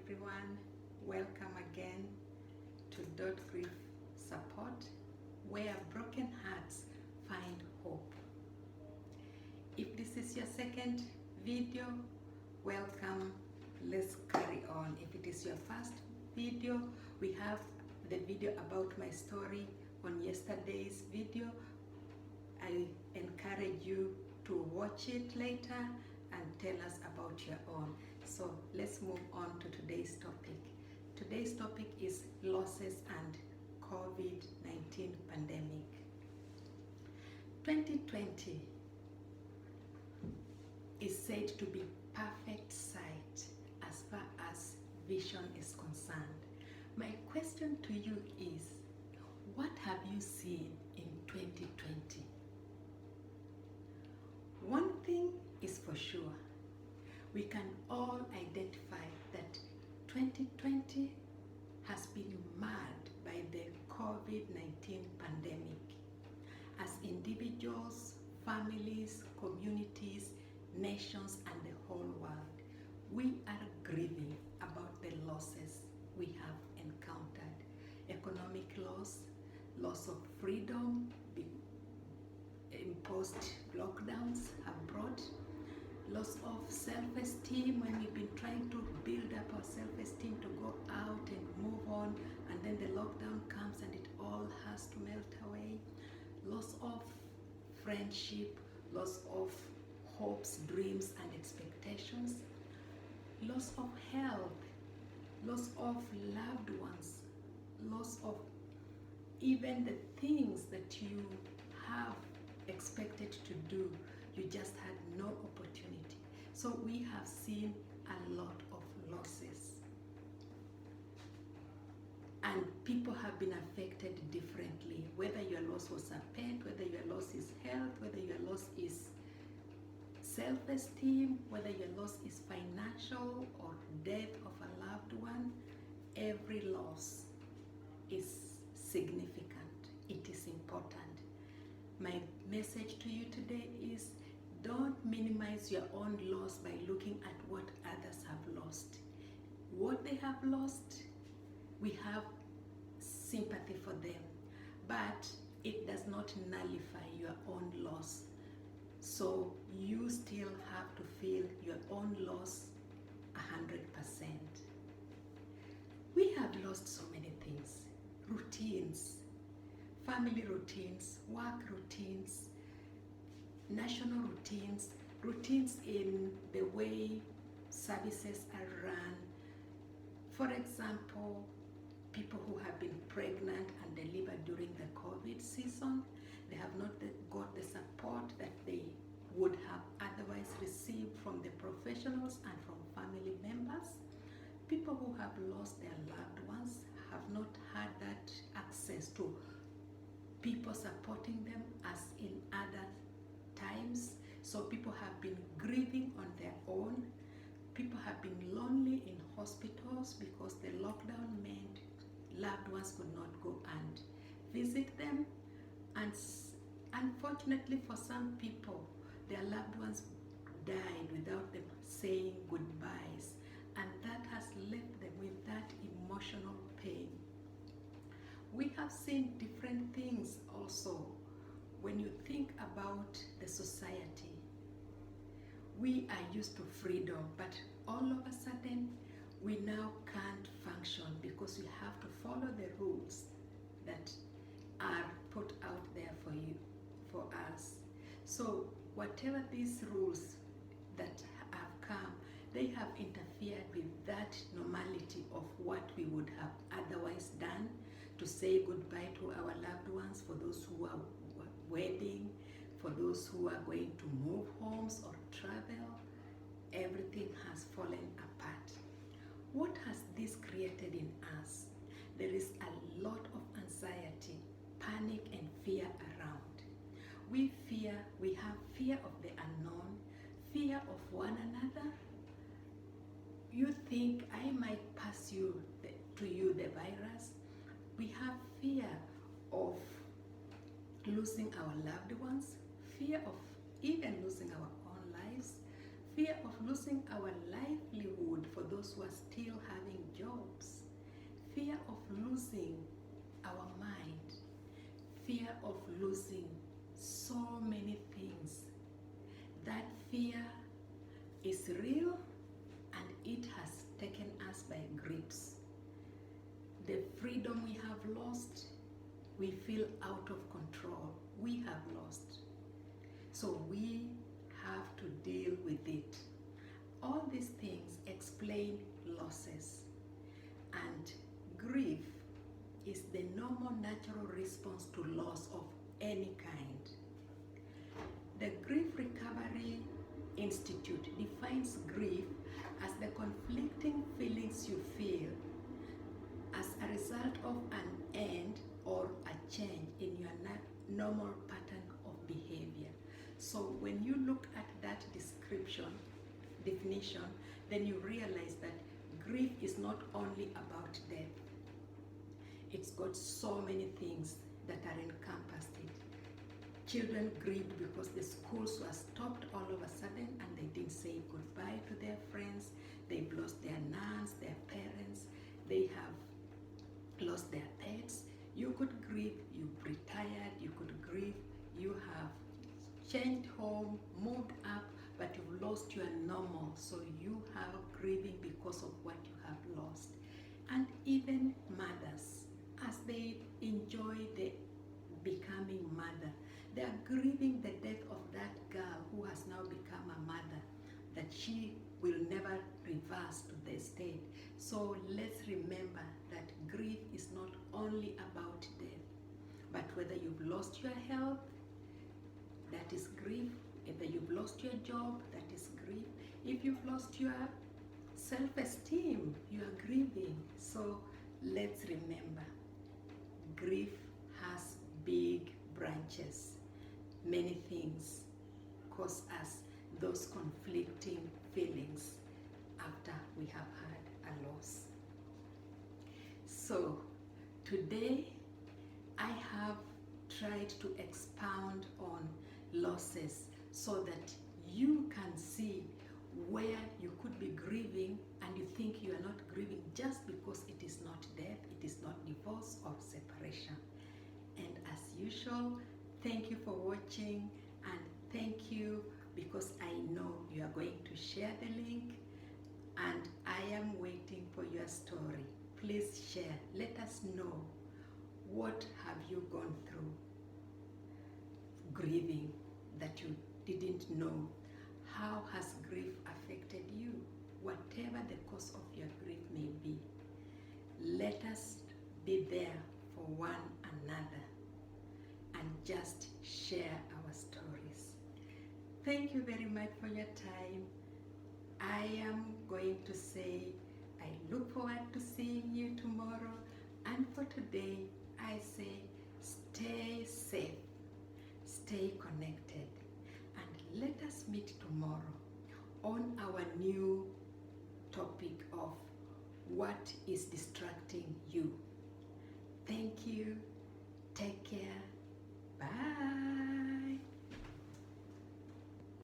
everyone. Welcome again to Grieve Support, where broken hearts find hope. If this is your second video, welcome. Let's carry on. If it is your first video, we have the video about my story on yesterday's video. I encourage you to watch it later and tell us about your own. So let's move on to today's topic. Today's topic is losses and COVID-19 pandemic. 2020 is said to be perfect sight as far as vision is concerned. My question to you is, what have you seen in 2020? One thing is for sure, we can all identify that 2020 has been marred by the COVID-19 pandemic. As individuals, families, communities, nations, and the whole world, we are grieving about the losses we have encountered. Economic loss, loss of freedom, imposed lockdowns have brought, loss of self-esteem when we've been trying to build up our self-esteem to go out and move on, and then the lockdown comes and it all has to melt away, loss of friendship, loss of hopes, dreams, and expectations, loss of health, loss of loved ones, loss of even the things that you have expected to do, you just had no opportunity. So we have seen a lot of losses. And people have been affected differently, whether your loss was a pet, whether your loss is health, whether your loss is self-esteem, whether your loss is financial or death of a loved one. Every loss is significant. It is important. My message to you today is, don't minimize your own loss by looking at what others have lost. What they have lost, we have sympathy for them, but it does not nullify your own loss. So you still have to feel your own loss 100%. We have lost so many things. Routines, family routines, work routines, national routines, routines in the way services are run. For example, people who have been pregnant and delivered during the COVID season, they have not got the support that they would have otherwise received from the professionals and from family members. People who have lost their loved ones have not had that access to people supporting them as in other times. So people have been grieving on their own. People have been lonely in hospitals because the lockdown meant loved ones could not go and visit them. And unfortunately for some people, their loved ones died without them saying goodbyes. And that has left them with that emotional pain. We have seen different things also. When you think about the society, we are used to freedom, but all of a sudden, we now can't function because we have to follow the rules that are put out there for you, for us. So whatever these rules that have come, they have interfered with that normality of what we would have otherwise done, to say goodbye to our loved ones, for those who are wedding, for those who are going to move homes or travel. Everything has fallen apart. What has this created in us? There is a lot of anxiety, panic, and fear around. We have fear of the unknown, fear of one another. You think I might pass to you the virus. We have fear of losing our loved ones, fear of even losing our own lives, fear of losing our livelihood food for those who are still having jobs, fear of losing our mind, fear of losing so many things. That fear is real and it has taken us by grips. The freedom we have lost, we feel out of control. We have lost. So we have to deal with it. All these things explain losses. And grief is the normal natural response to loss of any kind. The Grief Recovery Institute defines grief as the conflicting feelings you feel as a result of an end or a change in your normal pattern of behavior. So when you look at that definition, then you realize that grief is not only about death. It's got so many things that are encompassed in it. Children grieve because the schools were stopped all of a sudden and they didn't say goodbye to their friends. They've lost their nuns, their parents. They have lost their pets. You could grieve, you've retired, you could grieve, you have changed home, moved up, but you've lost your normal. So you have grieving because of what you have lost. And even mothers, as they enjoy the becoming mother, they are grieving the death of that girl who has now become a mother, that she will never reverse to the state. So let's remember that grief is not only about death, but whether you've lost your health, that is grief. Whether you've lost your job, that is grief. If you've lost your self-esteem, you are grieving. So let's remember, grief has big branches. Many things cause us those conflicting feelings after we have had a loss. So today I have tried to expound on losses so that you can see where you could be grieving and you think you are not grieving just because it is not death, it is not divorce or separation. And as usual, thank you for watching, and thank you because I know you are going to share the link, and I am waiting for your story. Please share. Let us know, what have you gone through grieving that you didn't know? How has grief affected you? Whatever the cause of your grief may be, let us be there for one another and just share our stories. Thank you very much for your time. I am going to say I look forward to seeing you tomorrow, and for today I say stay safe, stay connected, and let us meet tomorrow on our new topic of what is distracting you. Thank you. Take care. Bye.